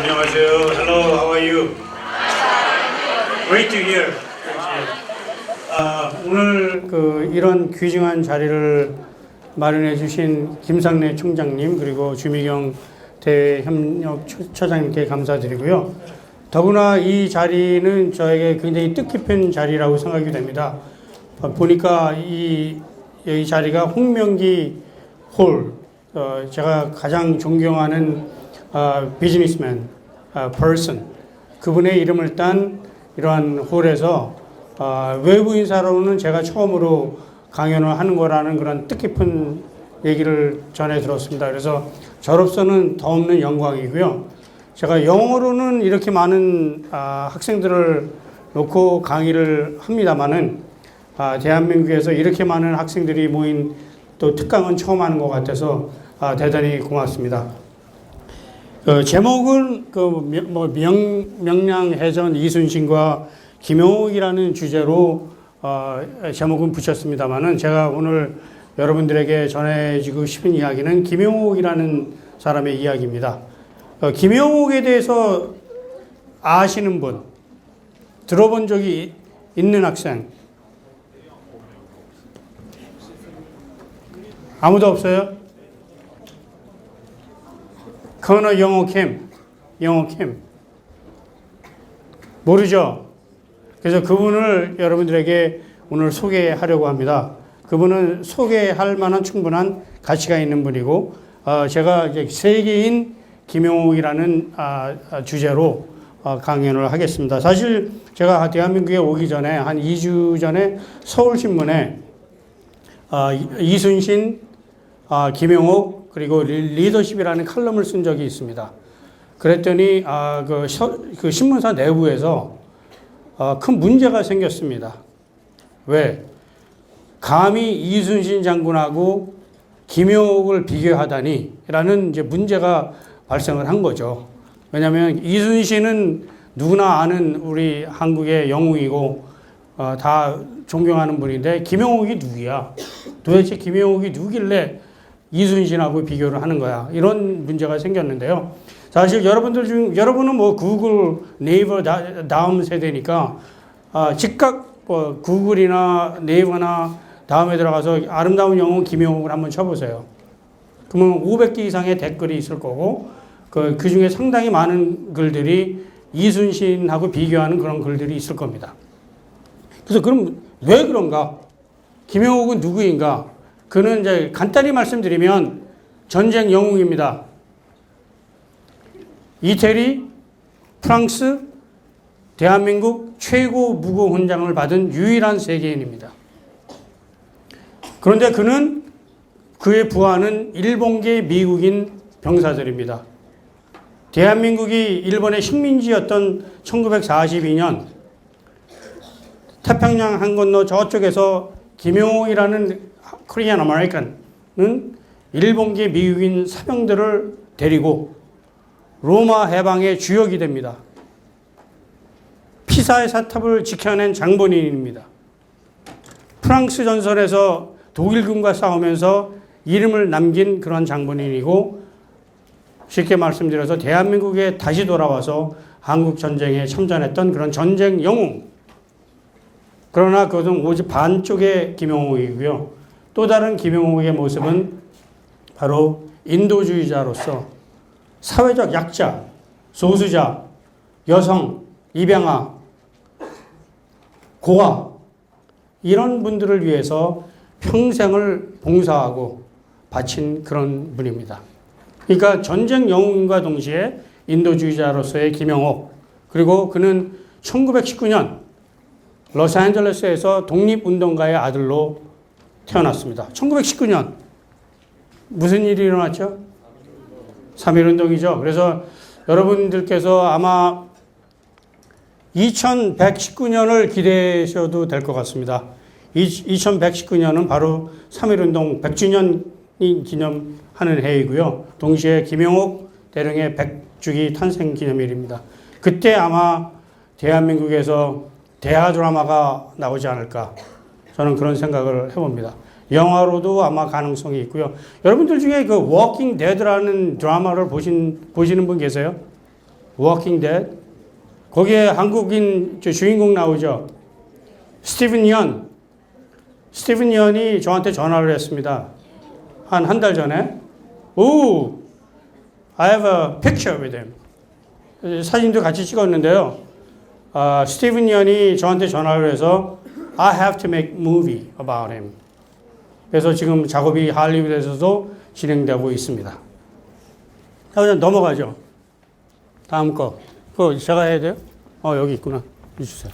안녕하세요. Hello, how are you? Great to hear. 오늘 이런 귀중한 자리를 마련해 주신 김상래 총장님 그리고 주미경 대협력처장님께 감사드리고요. 더구나 이 자리는 저에게 굉장히 뜻깊은 자리라고 생각이 됩니다. 보니까 이 자리가 홍명기 홀, 제가 가장 존경하는 비즈니스맨, person, 그분의 이름을 딴 이러한 홀에서 외부 인사로는 제가 처음으로 강연을 하는 거라는 그런 뜻깊은 얘기를 전해 들었습니다. 그래서 저로서는 더없는 영광이고요. 제가 영어로는 이렇게 많은 학생들을 놓고 강의를 합니다만은 대한민국에서 이렇게 많은 학생들이 모인 또 특강은 처음 하는 것 같아서 대단히 고맙습니다. 제목은 명량해전 이순신과 김용옥이라는 주제로 제목은 붙였습니다만은 제가 오늘 여러분들에게 전해주고 싶은 이야기는 김용옥이라는 사람의 이야기입니다. 김용옥에 대해서 아시는 분, 들어본 적이 있는 학생 아무도 없어요? 커널 영옥캠 모르죠? 그래서 그분을 여러분들에게 오늘 소개하려고 합니다. 그분은 소개할 만한 충분한 가치가 있는 분이고, 제가 이제 세계인 김용옥이라는 주제로 강연을 하겠습니다. 사실 제가 대한민국에 오기 전에 한 2주 전에 서울신문에 이순신, 김용옥 그리고 리더십이라는 칼럼을 쓴 적이 있습니다. 그랬더니 그 신문사 내부에서 큰 문제가 생겼습니다. 왜? 감히 이순신 장군하고 김용옥을 비교하다니 라는 이제 문제가 발생을 한 거죠. 왜냐하면 이순신은 누구나 아는 우리 한국의 영웅이고 다 존경하는 분인데 김용옥이 누구야? 도대체 김용옥이 누구길래 이순신하고 비교를 하는 거야? 이런 문제가 생겼는데요. 사실 여러분은 뭐 구글, 네이버 다음 세대니까 즉각 구글이나 네이버나 다음에 들어가서 아름다운 영웅 김용옥을 한번 쳐보세요. 그러면 500개 이상의 댓글이 있을 거고 그 중에 상당히 많은 글들이 이순신하고 비교하는 그런 글들이 있을 겁니다. 그래서 그럼 왜 그런가? 김용옥은 누구인가? 그는 이제 간단히 말씀드리면 전쟁 영웅입니다. 이태리, 프랑스, 대한민국 최고 무고 훈장을 받은 유일한 세계인입니다. 그런데 그의 부하는 일본계 미국인 병사들입니다. 대한민국이 일본의 식민지였던 1942년 태평양 한건너 저쪽에서 김용옥이라는 코리안 아메리칸은 일본계 미국인 사병들을 데리고 로마 해방의 주역이 됩니다. 피사의 사탑을 지켜낸 장본인입니다. 프랑스 전선에서 독일군과 싸우면서 이름을 남긴 그런 장본인이고 쉽게 말씀드려서 대한민국에 다시 돌아와서 한국 전쟁에 참전했던 그런 전쟁 영웅. 그러나 그것은 오직 반쪽의 김용옥이고요. 또 다른 김용옥의 모습은 바로 인도주의자로서 사회적 약자, 소수자, 여성, 입양아, 고아 이런 분들을 위해서 평생을 봉사하고 바친 그런 분입니다. 그러니까 전쟁 영웅과 동시에 인도주의자로서의 김용옥, 그리고 그는 1919년 로스앤젤레스에서 독립운동가의 아들로 태어났습니다. 1919년 무슨 일이 일어났죠? 3.1운동이죠. 그래서 여러분들께서 아마 2119년을 기대하셔도 될 것 같습니다. 2119년은 바로 3.1운동 100주년 기념하는 해이고요. 동시에 김용옥 대령의 100주기 탄생 기념일입니다. 그때 아마 대한민국에서 대하 드라마가 나오지 않을까 저는 그런 생각을 해봅니다. 영화로도 아마 가능성이 있고요. 여러분들 중에 그 워킹 데드라는 드라마를 보시는 분 계세요? 워킹 데드. 거기에 한국인 주인공 나오죠. 스티븐 연. 스티븐 연이 저한테 전화를 했습니다. 한 달 전에. 오, I have a picture with him. 사진도 같이 찍었는데요. 스티븐 연이 저한테 전화를 해서 I have to make movie about him. 그래서 지금 작업이 할리우드에서도 진행되고 있습니다. 자, 넘어가죠. 다음 거. 그거 제가 해야 돼요? 여기 있구나. 주세요.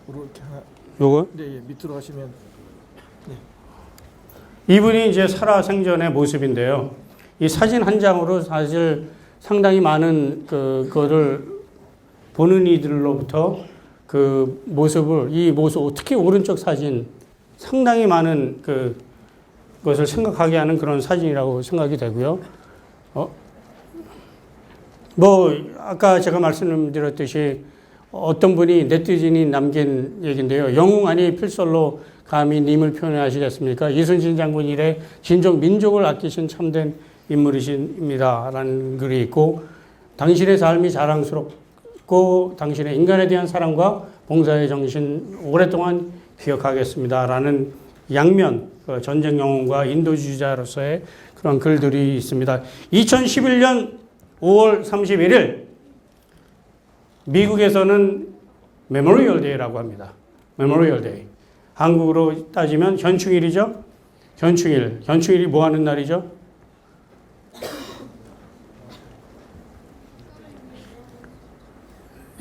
이렇게 하나. 요거? 네, 예, 밑으로 하시면. 이분이 이제 살아생전의 모습인데요. 이 사진 한 장으로 사실 상당히 많은 그거를 보는 이들로부터 그 모습을, 이 모습, 특히 오른쪽 사진, 상당히 많은 그것을 생각하게 하는 그런 사진이라고 생각이 되고요. 아까 제가 말씀드렸듯이 어떤 분이 네티즌이 남긴 얘기인데요. 영웅 아니 필설로 감히 님을 표현하시겠습니까? 이순신 장군 이래 진정 민족을 아끼신 참된 인물이십니다. 라는 글이 있고, 당신의 삶이 자랑스럽고 당신의 인간에 대한 사랑과 봉사의 정신 오랫동안 기억하겠습니다. 라는 양면, 전쟁 영웅과 인도주의자로서의 그런 글들이 있습니다. 2011년 5월 31일 미국에서는 메모리얼 데이라고 합니다. 메모리얼 데이. 한국으로 따지면 현충일이죠. 현충일. 현충일이 뭐 하는 날이죠?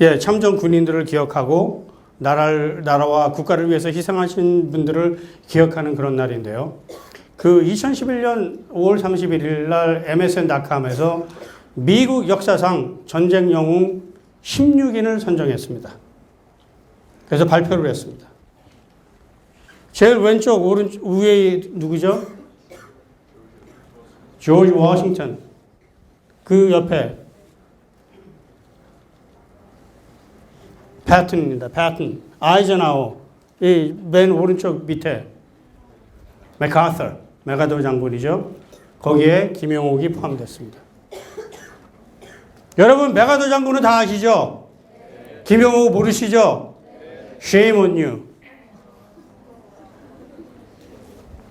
예, 참전 군인들을 기억하고 나라와 국가를 위해서 희생하신 분들을 기억하는 그런 날인데요. 그 2011년 5월 31일 날 MSN.com에서 미국 역사상 전쟁 영웅 16인을 선정했습니다. 그래서 발표를 했습니다. 제일 왼쪽 오른쪽 위에 누구죠? 조지 워싱턴. 그 옆에 패튼입니다. 패튼. 아이젠하워. 이 맨 오른쪽 밑에 맥아더. 맥아더 장군이죠. 거기에 김영옥이 포함됐습니다. 여러분, 맥아더 장군은 다 아시죠? 김영옥 모르시죠? Shame on you.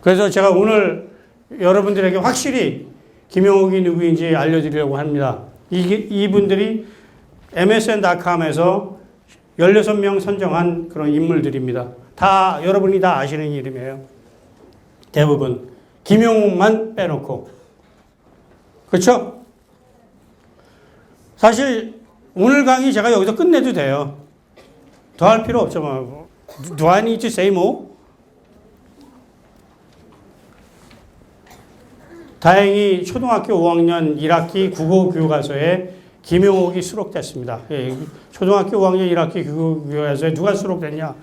그래서 제가 오늘 여러분들에게 확실히 김영옥이 누구인지 알려드리려고 합니다. 이분들이 MSN.com에서 16명 선정한 그런 인물들입니다. 여러분이 다 아시는 이름이에요. 대부분. 김영옥만 빼놓고. 그렇죠? 사실 오늘 강의 제가 여기서 끝내도 돼요. 더 할 필요 없죠. Do I need to say more? 다행히 초등학교 5학년 1학기 국어 교과서에 김영옥이 수록됐습니다. 예, 초등학교 5학년 1학기 국어 교과서에 누가 수록됐냐?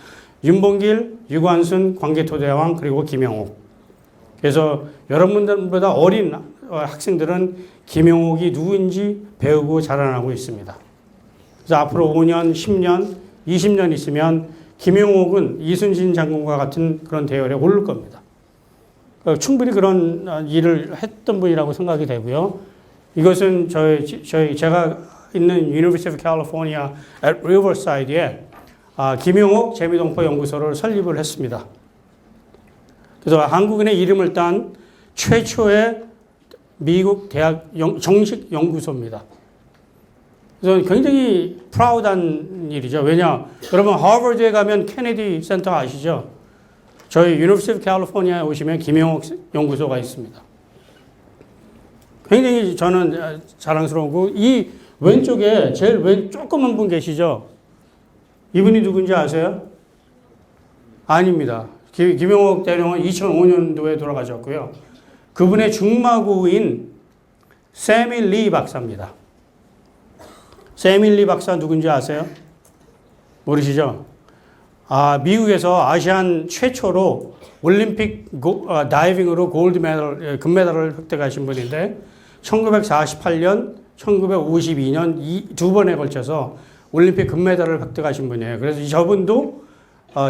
윤봉길, 유관순, 광개토대왕, 그리고 김영옥. 그래서 여러분들보다 어린 학생들은 김영옥이 누구인지 배우고 자라나고 있습니다. 그래서 앞으로 5년, 10년, 20년 있으면 김영옥은 이순신 장군과 같은 그런 대열에 오를 겁니다. 충분히 그런 일을 했던 분이라고 생각이 되고요. 이것은 제가 있는 University of California at Riverside에 김영옥 재미동포 연구소를 설립을 했습니다. 그래서 한국인의 이름을 딴 최초의 미국 대학 정식 연구소입니다. 그래서 굉장히 프라우드한 일이죠. 왜냐? 여러분 하버드에 가면 케네디 센터 아시죠? 저희 University of California에 오시면 김영옥 연구소가 있습니다. 굉장히 저는 자랑스러우고, 이 왼쪽에 제일 조그만 분 계시죠? 이분이 누군지 아세요? 아닙니다. 김영옥 대령은 2005년도에 돌아가셨고요. 그분의 중마고인 세밀 리 박사입니다. 세밀 리 박사 누군지 아세요? 모르시죠? 미국에서 아시안 최초로 올림픽 다이빙으로 금메달을 획득하신 분인데 1948년, 1952년 두 번에 걸쳐서 올림픽 금메달을 획득하신 분이에요. 그래서 저분도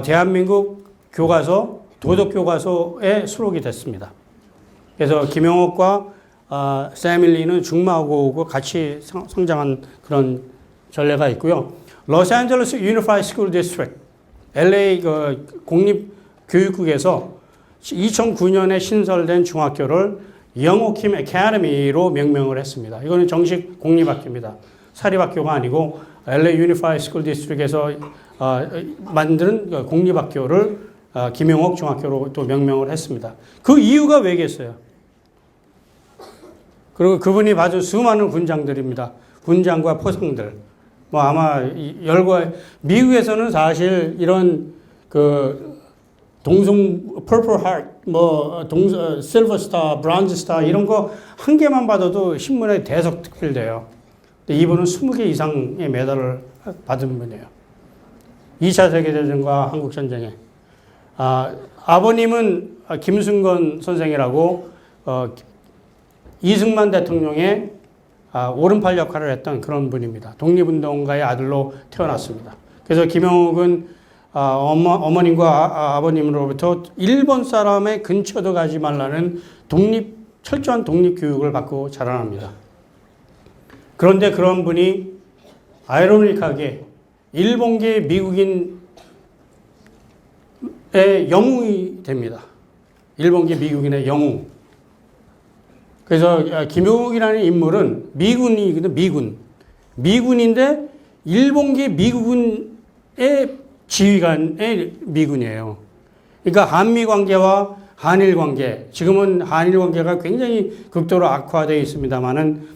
대한민국 교과서, 도덕교과서에 수록이 됐습니다. 그래서 김영옥과 패밀리는 중마고고 같이 성장한 그런 전례가 있고요. 로스앤젤레스 유니파이드 스쿨 디스트릭트, LA 그 공립교육국에서 2009년에 신설된 중학교를 영호킴 애카데미로 명명을 했습니다. 이거는 정식 공립학교입니다. 사립학교가 아니고 LA 유니파이드 스쿨 디스트릭트에서 만든 공립학교를 김용옥 중학교로 또 명명을 했습니다. 그 이유가 왜겠어요? 그리고 그분이 봐준 수많은 군장들입니다. 군장과 포상들. 뭐 아마 미국에서는 사실 이런 그 Purple Heart, Silver Star, Bronze Star 이런 거 한 개만 받아도 신문에 대속 특필돼요. 근데 이분은 20개 이상의 메달을 받은 분이에요. 2차 세계대전과 한국전쟁에. 아버님은 김순건 선생이라고 이승만 대통령의 오른팔 역할을 했던 그런 분입니다. 독립운동가의 아들로 태어났습니다. 그래서 김영옥은 어머님과 아버님으로부터 일본 사람의 근처도 가지 말라는 철저한 독립교육을 받고 자라납니다. 그런데 그런 분이 아이러니하게 일본계 미국인의 영웅이 됩니다. 일본계 미국인의 영웅. 그래서 김용옥이라는 인물은 미군이거든, 미군인데 일본계 미국군의 지휘관의 미군이에요. 그러니까 한미 관계와 한일 관계, 지금은 한일 관계가 굉장히 극도로 악화되어 있습니다만은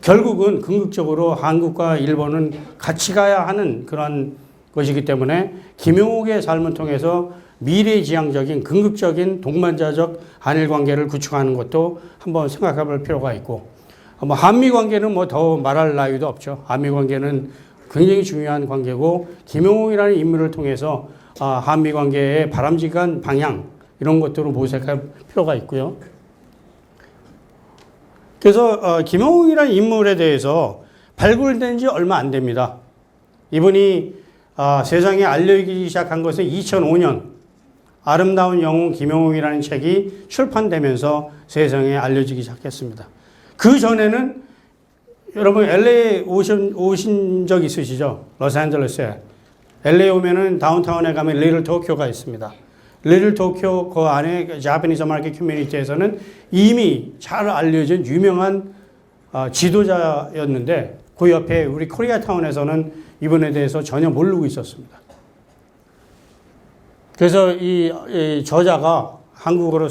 결국은 궁극적으로 한국과 일본은 같이 가야 하는 그런 것이기 때문에 김용옥의 삶을 통해서 미래지향적인 긍극적인 동반자적 한일 관계를 구축하는 것도 한번 생각해 볼 필요가 있고, 한미 관계는 뭐 더 말할 나위도 없죠. 한미 관계는 굉장히 중요한 관계고, 김용옥이라는 인물을 통해서 한미 관계의 바람직한 방향 이런 것들을 모색할 필요가 있고요. 그래서 김용옥이라는 인물에 대해서 발굴된 지 얼마 안 됩니다. 이분이 세상에 알려지기 시작한 것은 2005년 아름다운 영웅 김용옥이라는 책이 출판되면서 세상에 알려지기 시작했습니다. 그 전에는 여러분 LA 오신 적 있으시죠? 로스앤젤레스에. LA 오면은 다운타운에 가면 리틀 도쿄가 있습니다. 리틀 도쿄 그 안에 자파니즈 마켓 커뮤니티에서는 이미 잘 알려진 유명한 지도자였는데 그 옆에 우리 코리아타운에서는 이분에 대해서 전혀 모르고 있었습니다. 그래서 이 저자가 한국어로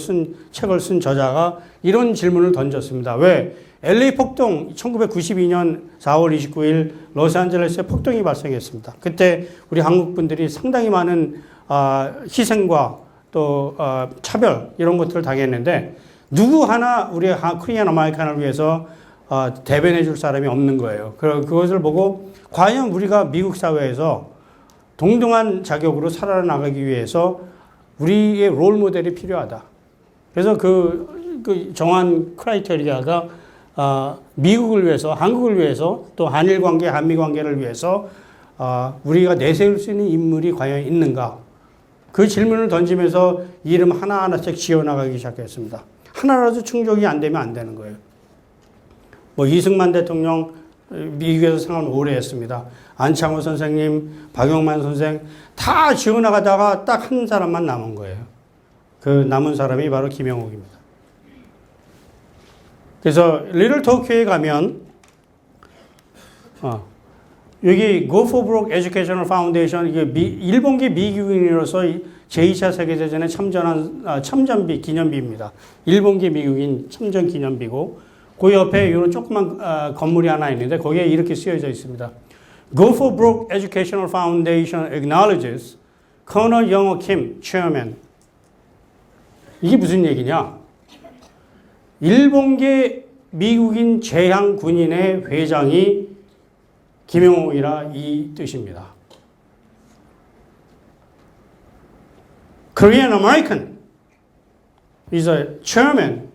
책을 쓴 저자가 이런 질문을 던졌습니다. 왜 LA 폭동 1992년 4월 29일 로스앤젤레스에 폭동이 발생했습니다. 그때 우리 한국 분들이 상당히 많은 희생과 또 차별 이런 것들을 당했는데 누구 하나 우리 코리안 아메리칸을 위해서 대변해 줄 사람이 없는 거예요. 그것을 보고 과연 우리가 미국 사회에서 동등한 자격으로 살아나가기 위해서 우리의 롤 모델이 필요하다. 그래서 그 정한 크라이테리아가 미국을 위해서, 한국을 위해서, 또 한일 관계, 한미 관계를 위해서 우리가 내세울 수 있는 인물이 과연 있는가? 그 질문을 던지면서 이름 하나하나씩 지어나가기 시작했습니다. 하나라도 충족이 안 되면 안 되는 거예요. 뭐 이승만 대통령 미국에서 생활을 오래 했습니다. 안창호 선생님, 박용만 선생 다 지어나가다가 딱 한 사람만 남은 거예요. 그 남은 사람이 바로 김용옥입니다. 그래서 리틀 도쿄에 가면 여기 Go for Broke Educational Foundation 이게 일본계 미국인으로서 제2차 세계대전에 참전한 참전비 기념비입니다. 일본계 미국인 참전 기념비고 그 옆에 이런 조그만 건물이 하나 있는데 거기에 이렇게 쓰여져 있습니다. Go for Broke Educational Foundation acknowledges Colonel 영호 Kim, Chairman. 이게 무슨 얘기냐? 일본계 미국인 제향 군인의 회장이 김용옥이라 이 뜻입니다. Korean American is a chairman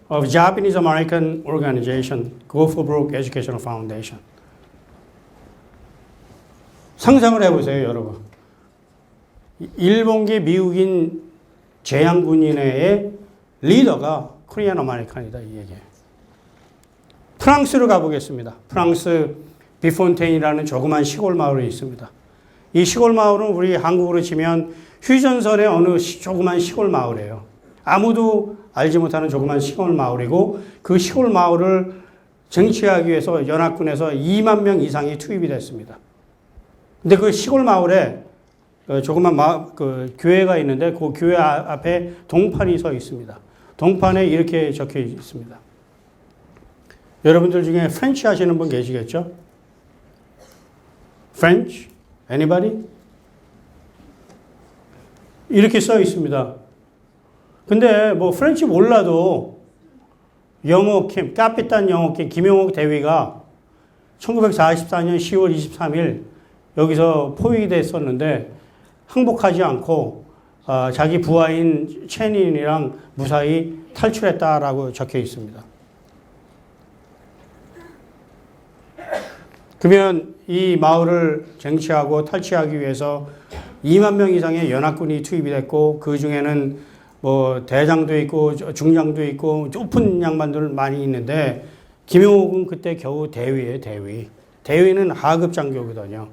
of Japanese American organization, Go for Broke Educational Foundation. 상상을 해보세요, 여러분. 일본계 미국인 제향 군인회의 리더가 코리안 아메리칸이다 이 얘기예요. 프랑스로 가보겠습니다. 프랑스 비폰테인이라는 조그만 시골 마을이 있습니다. 이 시골 마을은 우리 한국으로 치면 휴전선의 어느 조그만 시골 마을이에요. 아무도 알지 못하는 조그만 시골 마을이고 그 시골 마을을 정치하기 위해서 연합군에서 2만 명 이상이 투입이 됐습니다. 근데 그 시골 마을에 조그만 그 교회가 있는데 그 교회 앞에 동판이 서 있습니다. 동판에 이렇게 적혀 있습니다. 여러분들 중에 프렌치 하시는 분 계시겠죠? French? Anybody? 이렇게 써 있습니다. 근데 뭐 프렌치 몰라도 영어킴, 카피탄 영어킴 김용옥 대위가 1944년 10월 23일 여기서 포위됐었는데 항복하지 않고 자기 부하인 체닌이랑 무사히 탈출했다라고 적혀 있습니다. 그러면 이 마을을 쟁취하고 탈취하기 위해서 2만 명 이상의 연합군이 투입이 됐고 그 중에는 뭐 대장도 있고 중장도 있고 좁은 양반들 많이 있는데 김용옥은 그때 겨우 대위예요, 대위. 대위는 하급 장교거든요.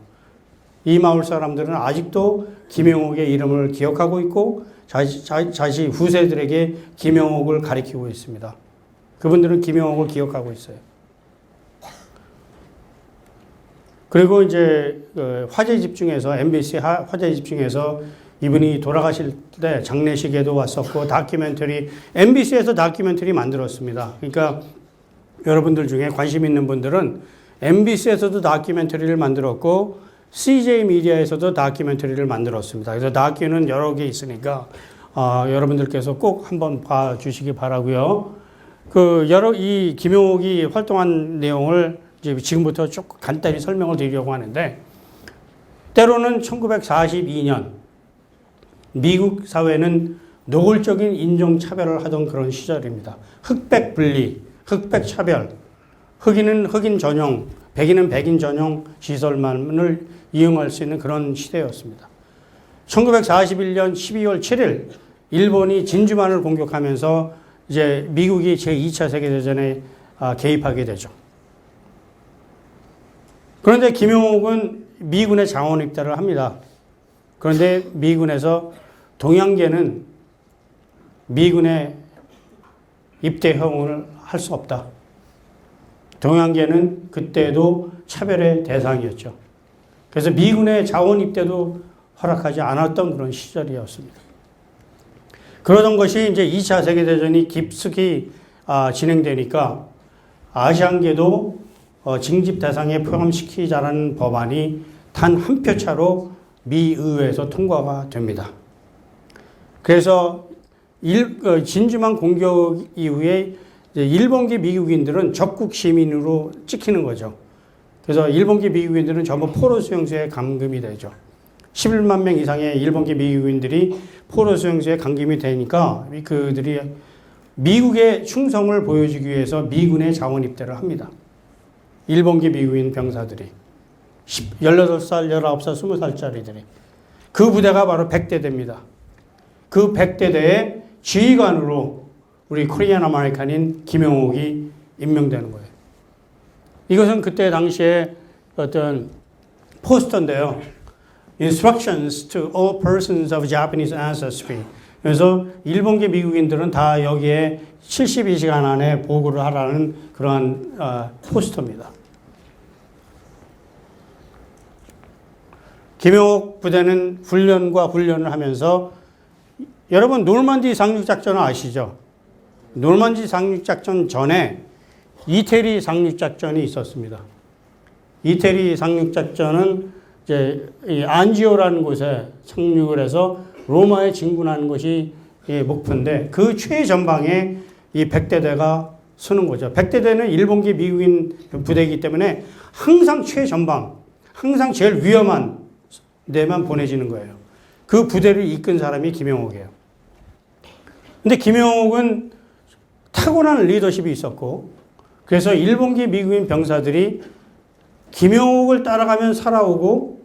이 마을 사람들은 아직도 김용옥의 이름을 기억하고 있고 자신 후세들에게 김용옥을 가리키고 있습니다. 그분들은 김용옥을 기억하고 있어요. 그리고 이제 화재 집중에서 MBC 화재 집중에서 이분이 돌아가실 때 장례식에도 왔었고 다큐멘터리 MBC에서 다큐멘터리 만들었습니다. 그러니까 여러분들 중에 관심 있는 분들은 MBC에서도 다큐멘터리를 만들었고 CJ 미디어에서도 다큐멘터리를 만들었습니다. 그래서 다큐는 여러 개 있으니까 여러분들께서 꼭 한번 봐주시기 바라고요. 이 김용옥이 활동한 내용을 지금부터 조금 간단히 설명을 드리려고 하는데 때로는 1942년 미국 사회는 노골적인 인종차별을 하던 그런 시절입니다. 흑백 분리, 흑백 차별, 흑인은 흑인 전용, 백인은 백인 전용 시설만을 이용할 수 있는 그런 시대였습니다. 1941년 12월 7일 일본이 진주만을 공격하면서 이제 미국이 제2차 세계대전에 개입하게 되죠. 그런데 김용옥은 미군에 자원 입대를 합니다. 그런데 미군에서 동양계는 미군에 입대 허용을 할 수 없다. 동양계는 그때도 차별의 대상이었죠. 그래서 미군의 자원 입대도 허락하지 않았던 그런 시절이었습니다. 그러던 것이 이제 2차 세계대전이 깊숙이 진행되니까 아시안계도 징집 대상에 포함시키자라는 법안이 단 한 표 차로 미 의회에서 통과가 됩니다. 그래서 진주만 공격 이후에 일본계 미국인들은 적국 시민으로 찍히는 거죠. 그래서 일본계 미국인들은 전부 포로 수용소에 감금이 되죠. 11만 명 이상의 일본계 미국인들이 포로 수용소에 감금이 되니까 그들이 미국의 충성을 보여주기 위해서 미군에 자원 입대를 합니다. 일본계 미국인 병사들이 18살, 19살, 20살짜리들이 그 부대가 바로 백대대입니다. 그 백대대의 지휘관으로 우리 코리안 아메리칸인 김용옥이 임명되는 거예요. 이것은 그때 당시에 어떤 포스터인데요. Instructions to all persons of Japanese ancestry. 그래서 일본계 미국인들은 다 여기에 72시간 안에 보고를 하라는 그러한 포스터입니다. 김용옥 부대는 훈련을 하면서 여러분 노르만디 상륙작전을 아시죠? 노르만디 상륙작전 전에 이태리 상륙작전이 있었습니다. 이태리 상륙작전은 이제 이 안지오라는 곳에 착륙을 해서 로마에 진군하는 것이 목표인데 그 최전방에 이 백대대가 서는 거죠. 백대대는 일본계 미국인 부대이기 때문에 항상 최전방, 항상 제일 위험한 데만 보내지는 거예요. 그 부대를 이끈 사람이 김용옥이에요. 근데 김용옥은 타고난 리더십이 있었고 그래서 일본계 미국인 병사들이 김용옥을 따라가면 살아오고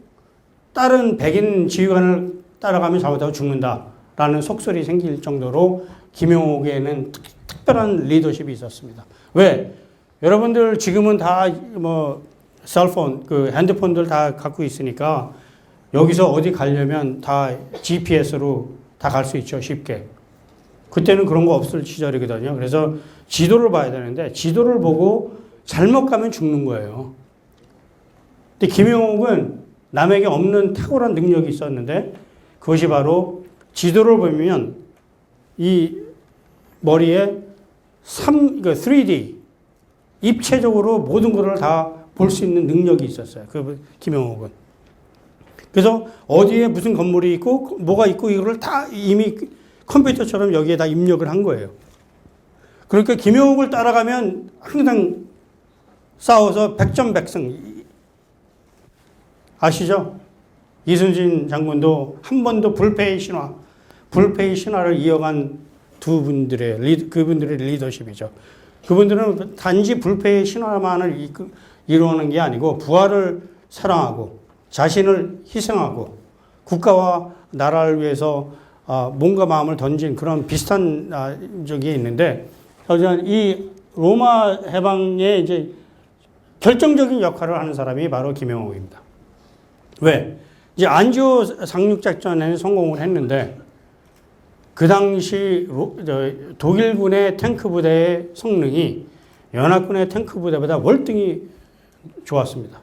다른 백인 지휘관을 따라가면 잘못하고 죽는다라는 속설이 생길 정도로 김용옥에는 특별한 리더십이 있었습니다. 왜? 여러분들 지금은 다 뭐 셀폰, 그 핸드폰들 다 갖고 있으니까 여기서 어디 가려면 다 GPS로 다 갈 수 있죠, 쉽게. 그때는 그런 거 없을 시절이거든요. 그래서 지도를 봐야 되는데 지도를 보고 잘못 가면 죽는 거예요. 근데 김용옥은 남에게 없는 탁월한 능력이 있었는데 그것이 바로 지도를 보면 이 머리에 3D 입체적으로 모든 것을 다 볼 수 있는 능력이 있었어요. 그 김용옥은. 그래서 어디에 무슨 건물이 있고 뭐가 있고 이거를 다 이미 컴퓨터처럼 여기에 다 입력을 한 거예요. 그러니까 김용옥을 따라가면 항상 싸워서 백전백승. 아시죠? 이순신 장군도 한 번도 불패의 신화를 이어간 그분들의 리더십이죠. 그분들은 단지 불패의 신화만을 이루는 게 아니고 부하를 사랑하고 자신을 희생하고 국가와 나라를 위해서 몸과 마음을 던진 그런 비슷한 적이 있는데 이 로마 해방에 이제 결정적인 역할을 하는 사람이 바로 김용옥입니다. 왜? 이제 안지오 상륙작전에는 성공을 했는데 그 당시 독일군의 탱크 부대의 성능이 연합군의 탱크 부대보다 월등히 좋았습니다.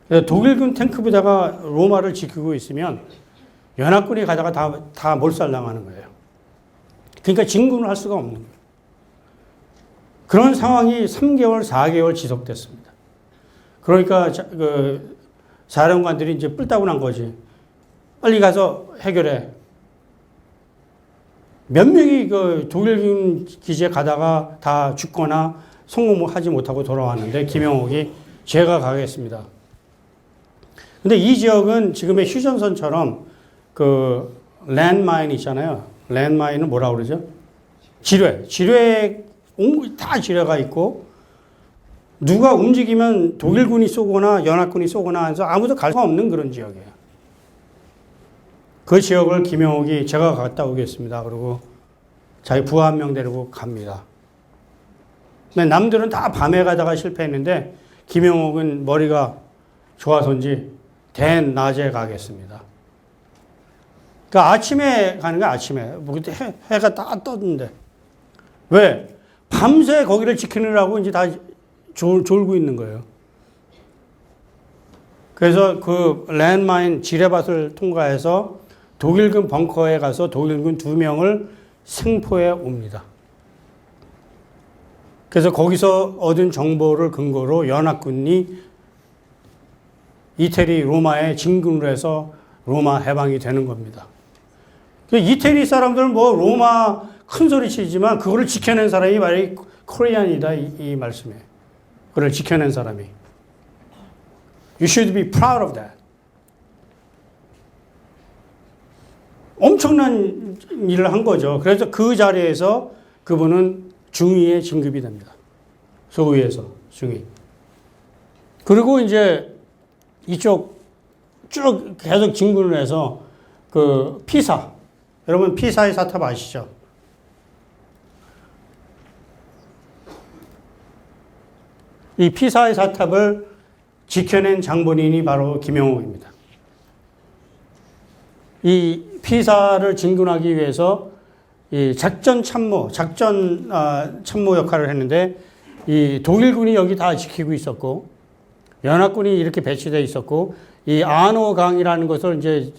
그래서 독일군 탱크 부대가 로마를 지키고 있으면 연합군이 가다가 다 몰살당하는 거예요. 그러니까 진군을 할 수가 없는 거예요. 그런 상황이 3개월, 4개월 지속됐습니다. 그러니까 그 사령관들이 이제 뿔따구 난 거지. 빨리 가서 해결해. 몇 명이 그 독일군 기지에 가다가 다 죽거나 성공하지 못하고 돌아왔는데 김용옥이 제가 가겠습니다. 근데 이 지역은 지금의 휴전선처럼 그 랜드마인 있잖아요. 랜드마인은 뭐라고 그러죠? 지뢰 다 지뢰가 있고 누가 움직이면 독일군이 쏘거나 연합군이 쏘거나 해서 아무도 갈 수 없는 그런 지역이에요. 그 지역을 김용옥이 제가 갔다 오겠습니다. 그리고 자기 부하 한 명 데리고 갑니다. 근데 남들은 다 밤에 가다가 실패했는데 김용옥은 머리가 좋아서인지 대낮에 가겠습니다. 그러니까 아침에 가는 거야, 아침에. 뭐 그때 해가 다 떴는데. 왜? 밤새 거기를 지키느라고 이제 다 졸고 있는 거예요. 그래서 그 랜드마인 지뢰밭을 통과해서 독일군 벙커에 가서 독일군 2명을 생포해 옵니다. 그래서 거기서 얻은 정보를 근거로 연합군이 이태리 로마에 진군을 해서 로마 해방이 되는 겁니다. 이태리 사람들은 뭐 로마 큰 소리 치지만 그거를 지켜낸 사람이 바로 코리안이다 이 말씀이에요. 그걸 지켜낸 사람이. You should be proud of that. 엄청난 일을 한 거죠. 그래서 그 자리에서 그분은 중위에 진급이 됩니다. 소위에서 중위. 그리고 이제 이쪽 쭉 계속 진군을 해서 그 피사. 여러분 피사의 사탑 아시죠? 이 피사의 사탑을 지켜낸 장본인이 바로 김용옥입니다. 이 피사를 진군하기 위해서 이 작전 참모 역할을 했는데 이 독일군이 여기 다 지키고 있었고 연합군이 이렇게 배치되어 있었고 이 아노강이라는 것을 이제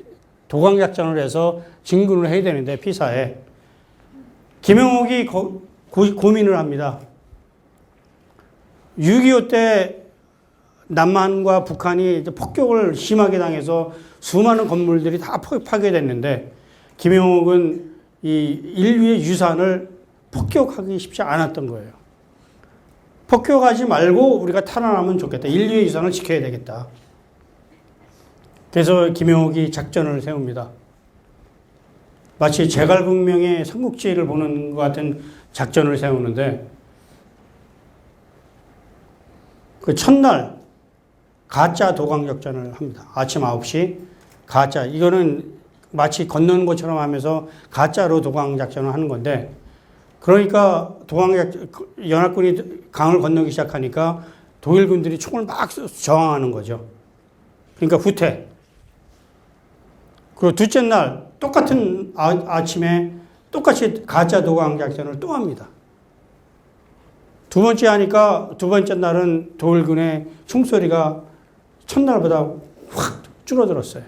도강작전을 해서 진군을 해야 되는데 피사에 김용옥이 고민을 합니다. 6.25 때 남한과 북한이 폭격을 심하게 당해서 수많은 건물들이 다 파괴됐는데 김용옥은 이 인류의 유산을 폭격하기 쉽지 않았던 거예요. 폭격하지 말고 우리가 탈환하면 좋겠다. 인류의 유산을 지켜야 되겠다. 그래서 김용옥이 작전을 세웁니다. 마치 제갈공명의 삼국지를 보는 것 같은 작전을 세우는데 그 첫날 가짜 도강작전을 합니다. 아침 9시 가짜. 이거는 마치 건너는 것처럼 하면서 가짜로 도강 작전을 하는 건데, 그러니까 연합군이 강을 건너기 시작하니까 독일군들이 총을 막 저항하는 거죠. 그러니까 후퇴. 그리고 둘째 날 똑같은 아침에 똑같이 가짜 도강 작전을 또 합니다. 두 번째 하니까 두 번째 날은 독일군의 총소리가 첫날보다 확 줄어들었어요.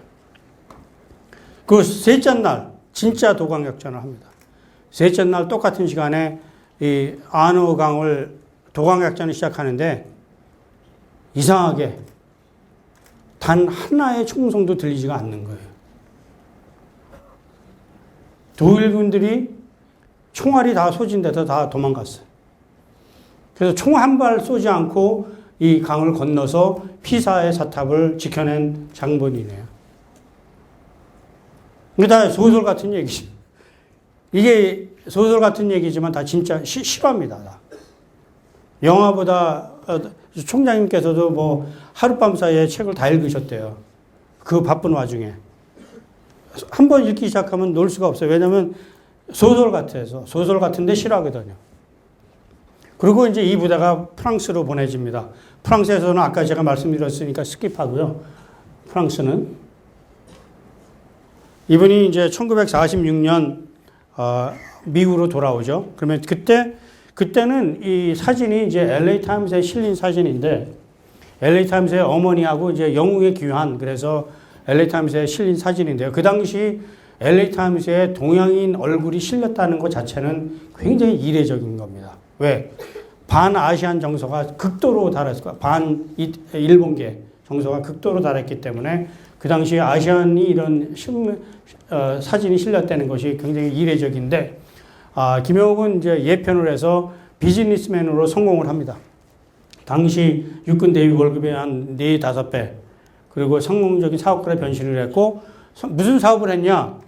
그 셋째 날 진짜 도강 작전을 합니다. 셋째 날 똑같은 시간에 이 아노강을 도강 작전을 시작하는데 이상하게 단 하나의 총성도 들리지가 않는 거예요. 독일군들이 총알이 다 소진돼서 다 도망갔어요. 그래서 총 한 발 쏘지 않고 이 강을 건너서 피사의 사탑을 지켜낸 장본이네요. 이게 다 소설 같은 얘기죠. 이게 소설 같은 얘기지만 다 진짜 실화입니다. 다. 영화보다 총장님께서도 뭐 하룻밤 사이에 책을 다 읽으셨대요. 그 바쁜 와중에. 한 번 읽기 시작하면 놓을 수가 없어요. 왜냐하면 소설 같아서. 소설 같은데 실화거든요. 그리고 이제 이 부대가 프랑스로 보내집니다. 프랑스에서는 아까 제가 말씀드렸으니까 스킵하고요. 프랑스는 이분이 이제 1946년 미국으로 돌아오죠. 그러면 그때는 이 사진이 이제 LA 타임스에 실린 사진인데 LA 타임스의 어머니하고 이제 영웅의 귀환 그래서 LA 타임스에 실린 사진인데요. 그 당시 LA 타임스에 동양인 얼굴이 실렸다는 것 자체는 굉장히 이례적인 겁니다. 왜? 반아시안 정서가 극도로 달했을 거야. 일본계 정서가 극도로 달했기 때문에 그 당시에 아시안이 이런 사진이 실렸다는 것이 굉장히 이례적인데, 김영욱은 이제 예편을 해서 비즈니스맨으로 성공을 합니다. 당시 육군 대위 월급의 한 4, 5배, 그리고 성공적인 사업가로 변신을 했고, 무슨 사업을 했냐?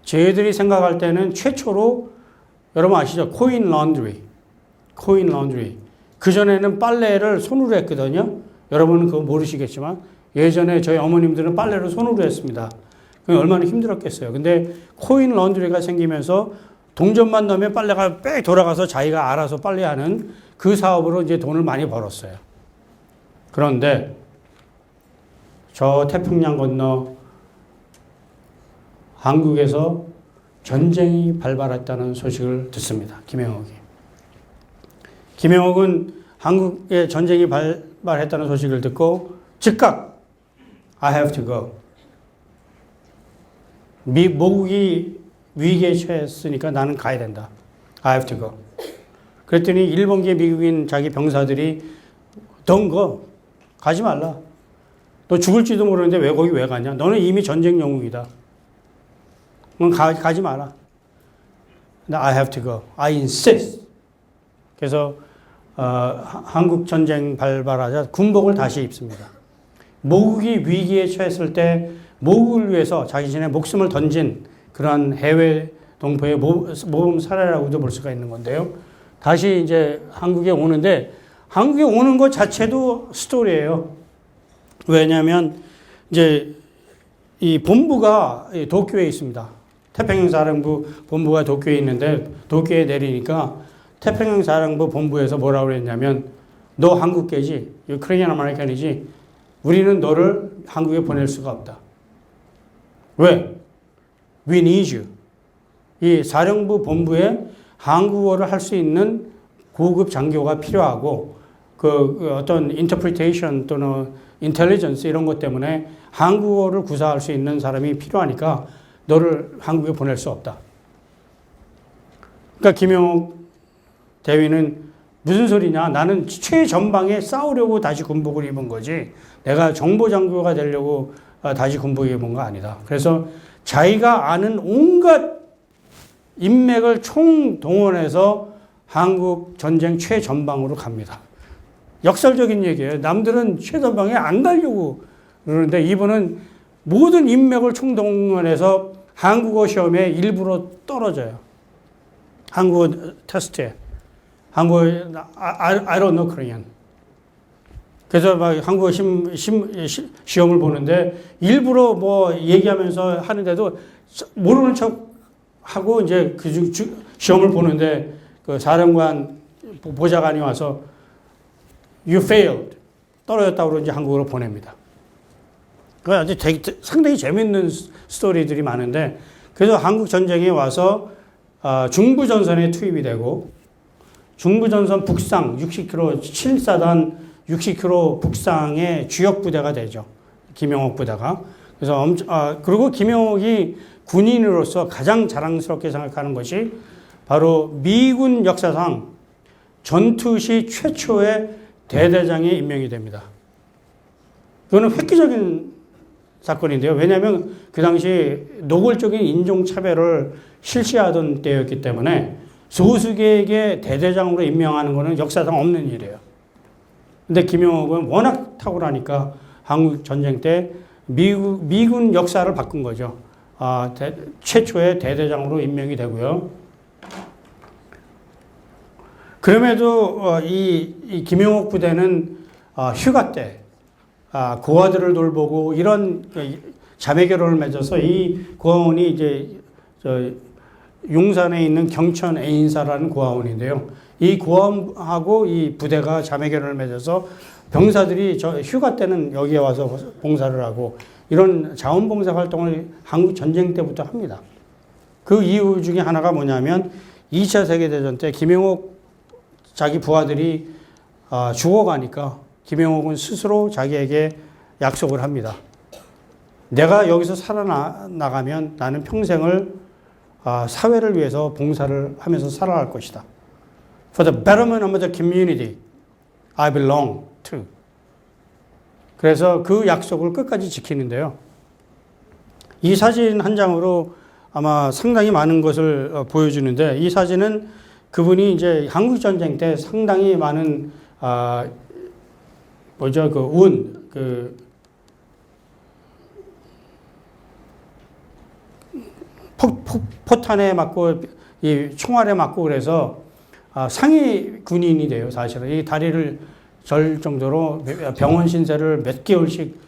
저희들이 생각할 때는 최초로 여러분 아시죠? 코인 런드리. 그전에는 빨래를 손으로 했거든요. 여러분은 그거 모르시겠지만 예전에 저희 어머님들은 빨래를 손으로 했습니다. 그게 얼마나 힘들었겠어요. 근데 코인 런드리가 생기면서 동전만 넣으면 빨래가 빽 돌아가서 자기가 알아서 빨래하는 그 사업으로 이제 돈을 많이 벌었어요. 그런데 저 태평양 건너 한국에서 전쟁이 발발했다는 소식을 듣습니다. 김영욱은 한국에 전쟁이 발발했다는 소식을 듣고 즉각 I have to go. 모국이 위기에 처했으니까 나는 가야 된다. I have to go. 그랬더니 일본계 미국인 자기 병사들이 Don't go. 가지 말라. 너 죽을지도 모르는데 왜 거기 왜 가냐? 너는 이미 전쟁 영웅이다. 가지 마라. I have to go. I insist. 그래서 한국 전쟁 발발하자 군복을 다시 입습니다. 모국이 위기에 처했을 때 모국을 위해서 자신의 목숨을 던진 그러한 해외 동포의 모범 사례라고도 볼 수가 있는 건데요. 다시 이제 한국에 오는데 한국에 오는 것 자체도 스토리예요. 왜냐하면 이제 이 본부가 도쿄에 있습니다. 태평양사령부 본부가 도쿄에 있는데 도쿄에 내리니까 태평양사령부 본부에서 뭐라고 그랬냐면 너 한국계지, 유크레인 아메리칸이지, 우리는 너를 한국에 보낼 수가 없다. 왜? We need you. 이 사령부 본부에 한국어를 할 수 있는 고급 장교가 필요하고 그 어떤 인터프리테이션 또는 인텔리전스 이런 것 때문에 한국어를 구사할 수 있는 사람이 필요하니까 너를 한국에 보낼 수 없다. 그러니까 김영욱 대위는 무슨 소리냐? 나는 최전방에 싸우려고 다시 군복을 입은 거지 내가 정보장교가 되려고 다시 군복을 입은 거 아니다. 그래서 자기가 아는 온갖 인맥을 총동원해서 한국 전쟁 최전방으로 갑니다. 역설적인 얘기예요. 남들은 최전방에 안 가려고 그러는데 이분은 모든 인맥을 총동원해서 한국어 시험에 일부러 떨어져요. 한국어 테스트에. 한국어, I don't know Korean. 그래서 막 한국어 시험을 보는데 일부러 뭐 얘기하면서 하는데도 모르는 척 하고 이제 그 시험을 보는데 그 사령관 보좌관이 와서 You failed. 떨어졌다고 이제 한국어로 보냅니다. 그 아주 상당히 재밌는 스토리들이 많은데 그래서 한국 전쟁에 와서 중부전선에 투입이 되고 중부전선 북상 60km 7사단 60km 북상의 주역 부대가 되죠. 김영옥 부대가. 그래서 그리고 김영옥이 군인으로서 가장 자랑스럽게 생각하는 것이 바로 미군 역사상 전투 시 최초의 대대장에 임명이 됩니다. 그거는 획기적인 사건인데요. 왜냐하면 그 당시 노골적인 인종차별을 실시하던 때였기 때문에 소수계에게 대대장으로 임명하는 것은 역사상 없는 일이에요. 근데 김영옥은 워낙 탁월하니까 한국 전쟁 때 미군 역사를 바꾼 거죠. 최초의 대대장으로 임명이 되고요. 그럼에도 이 김영옥 부대는 휴가 때 고아들을 돌보고 이런 자매 결혼을 맺어서 이 고아원이 이제 용산에 있는 경천 애인사라는 고아원인데요. 이 고아원하고 이 부대가 자매 결혼을 맺어서 병사들이 휴가 때는 여기에 와서 봉사를 하고 이런 자원봉사 활동을 한국 전쟁 때부터 합니다. 그 이유 중에 하나가 뭐냐면 2차 세계대전 때 김영옥 자기 부하들이 죽어가니까 김영옥은 스스로 자기에게 약속을 합니다. 내가 여기서 살아나가면 나는 평생을 사회를 위해서 봉사를 하면서 살아갈 것이다. For the betterment of the community I belong to. 그래서 그 약속을 끝까지 지키는데요. 이 사진 한 장으로 아마 상당히 많은 것을 보여주는데 이 사진은 그분이 이제 한국전쟁 때 상당히 많은, 포탄에 맞고, 이 총알에 맞고 그래서, 상위 군인이 돼요, 사실은. 이 다리를 절 정도로 병원 신세를 몇 개월씩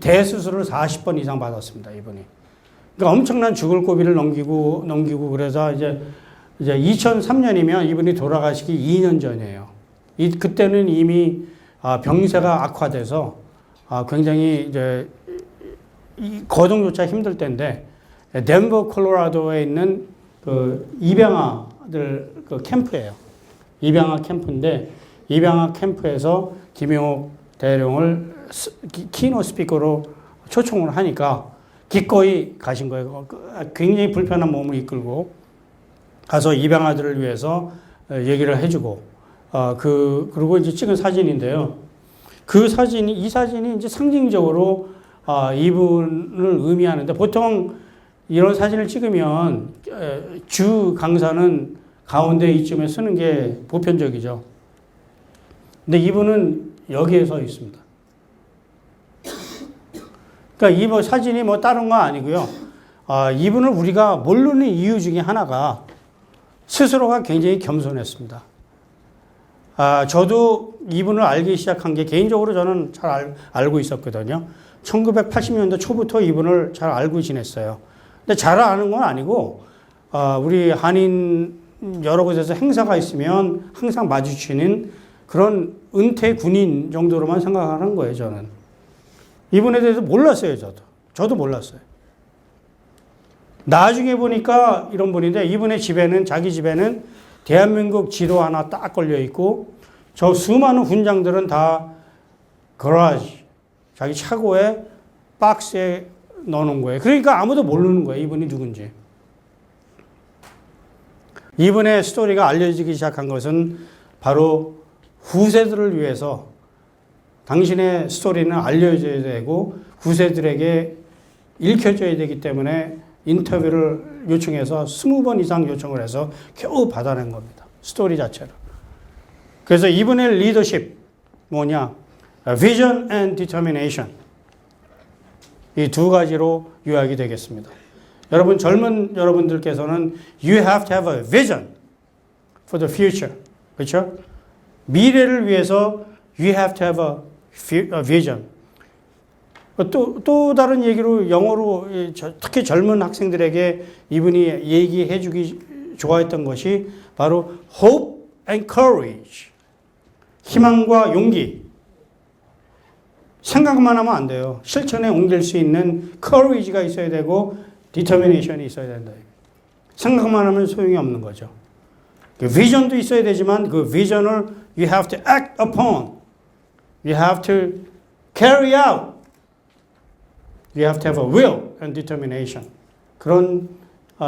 대수술을 40번 이상 받았습니다, 이분이. 그러니까 엄청난 죽을 고비를 넘기고 그래서 이제 2003년이면 이분이 돌아가시기 2년 전이에요. 그때는 이미 병세가 악화돼서 굉장히 이제 거동조차 힘들 때인데 덴버 콜로라도에 있는 그 입양아들 그 캠프예요. 입양아 캠프인데 입양아 캠프에서 김영옥 대령을 키노 스피커로 초청을 하니까 기꺼이 가신 거예요. 굉장히 불편한 몸을 이끌고 가서 입양아들을 위해서 얘기를 해주고, 그리고 이제 찍은 사진인데요. 이 사진이 이제 상징적으로, 이분을 의미하는데, 보통 이런 사진을 찍으면, 주 강사는 가운데 이쯤에 쓰는 게 보편적이죠. 근데 이분은 여기에 서 있습니다. 그러니까 이 사진이 다른 거 아니고요. 이분을 우리가 모르는 이유 중에 하나가 스스로가 굉장히 겸손했습니다. 저도 이분을 알기 시작한 게 개인적으로 저는 잘 알고 있었거든요. 1980년대 초부터 이분을 잘 알고 지냈어요. 근데 잘 아는 건 아니고, 우리 한인 여러 곳에서 행사가 있으면 항상 마주치는 그런 은퇴 군인 정도로만 생각하는 거예요, 저는. 이분에 대해서 몰랐어요, 저도 몰랐어요. 나중에 보니까 이런 분인데 자기 집에는 대한민국 지도 하나 딱 걸려 있고 저 수많은 훈장들은 다 거라지, 자기 차고에 박스에 넣어놓은 거예요. 그러니까 아무도 모르는 거예요, 이분이 누군지. 이분의 스토리가 알려지기 시작한 것은 바로 후세들을 위해서 당신의 스토리는 알려져야 되고 후세들에게 읽혀져야 되기 때문에 인터뷰를 요청해서 20번 이상 요청을 해서 겨우 받아낸 겁니다. 스토리 자체를. 그래서 이분의 리더십 뭐냐? Vision and Determination. 이 두 가지로 요약이 되겠습니다. 여러분, 젊은 여러분들께서는 You have to have a vision for the future. 그렇죠? 미래를 위해서 You have to have a vision. 또 다른 얘기로 영어로 특히 젊은 학생들에게 이분이 얘기해 주기 좋아했던 것이 바로 hope and courage. 희망과 용기. 생각만 하면 안 돼요. 실천에 옮길 수 있는 courage가 있어야 되고 determination이 있어야 된다. 생각만 하면 소용이 없는 거죠. 그 비전도 있어야 되지만 그 비전을 you have to act upon. You have to carry out. You have to have a will and determination. 그런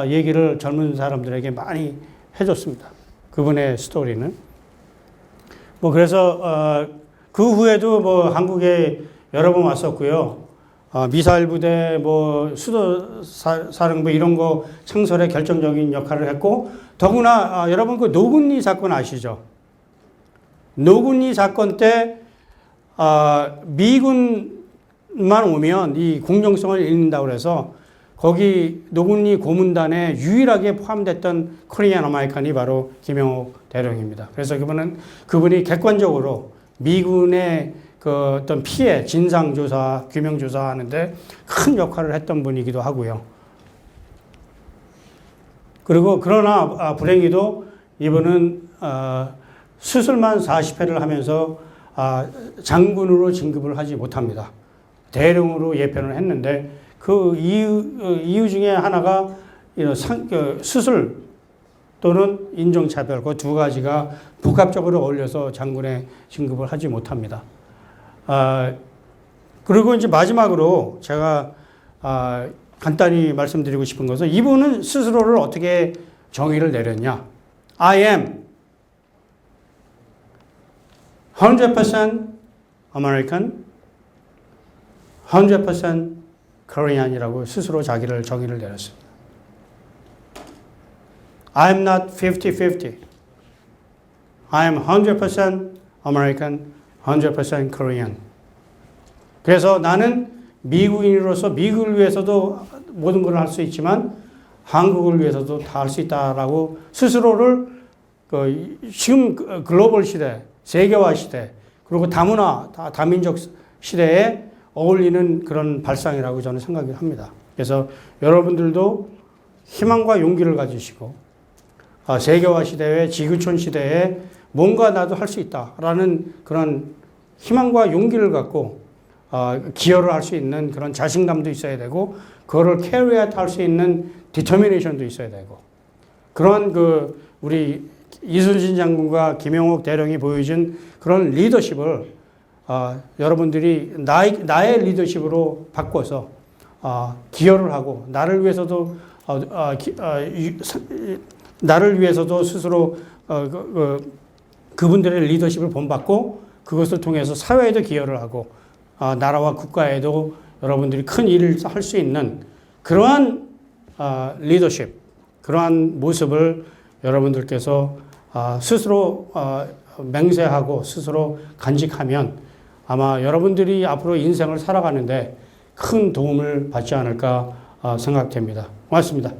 얘기를 젊은 사람들에게 많이 해줬습니다. 그분의 스토리는. 뭐 그래서 그 후에도 뭐 한국에 여러 번 왔었고요. 미사일 부대, 뭐 수도 사령부 이런 거 창설에 결정적인 역할을 했고, 더구나 여러분 그 노군리 사건 아시죠? 노군리 사건 때 미군만 오면 이 공정성을 잃는다고 그래서 거기 노군리 고문단에 유일하게 포함됐던 코리안 아메리칸이 바로 김영옥 대령입니다. 그래서 그분이 객관적으로 미군의 그 어떤 피해 진상조사, 규명조사하는데 큰 역할을 했던 분이기도 하고요. 그리고 그러나 불행히도 이분은 수술만 40회를 하면서 장군으로 진급을 하지 못합니다. 대령으로 예편을 했는데 그 이유 중에 하나가 수술 또는 인종차별 그 두 가지가 복합적으로 어울려서 장군에 진급을 하지 못합니다. 그리고 이제 마지막으로 제가 간단히 말씀드리고 싶은 것은 이분은 스스로를 어떻게 정의를 내렸냐. I am 100% American, 100% Korean이라고 스스로 자기를 정의를 내렸습니다. I am not 50-50. I am 100% American, 100% Korean. 그래서 나는 미국인으로서 미국을 위해서도 모든 걸 할 수 있지만 한국을 위해서도 다 할 수 있다라고 스스로를 지금 글로벌 시대, 세계화 시대, 그리고 다문화, 다민족 시대에 어울리는 그런 발상이라고 저는 생각을 합니다. 그래서 여러분들도 희망과 용기를 가지시고 세계화 시대에 지구촌 시대에 뭔가 나도 할 수 있다라는 그런 희망과 용기를 갖고 기여를 할 수 있는 그런 자신감도 있어야 되고 그거를 캐리아웃 할 수 있는 디터미네이션도 있어야 되고 그런 우리 이순신 장군과 김영옥 대령이 보여준 그런 리더십을 여러분들이 나의 리더십으로 바꿔서 기여를 하고 나를 위해서도 스스로 그분들의 리더십을 본받고 그것을 통해서 사회에도 기여를 하고 나라와 국가에도 여러분들이 큰 일을 할 수 있는 그러한 리더십, 그러한 모습을 여러분들께서 스스로 맹세하고 스스로 간직하면 아마 여러분들이 앞으로 인생을 살아가는데 큰 도움을 받지 않을까 생각됩니다. 고맙습니다.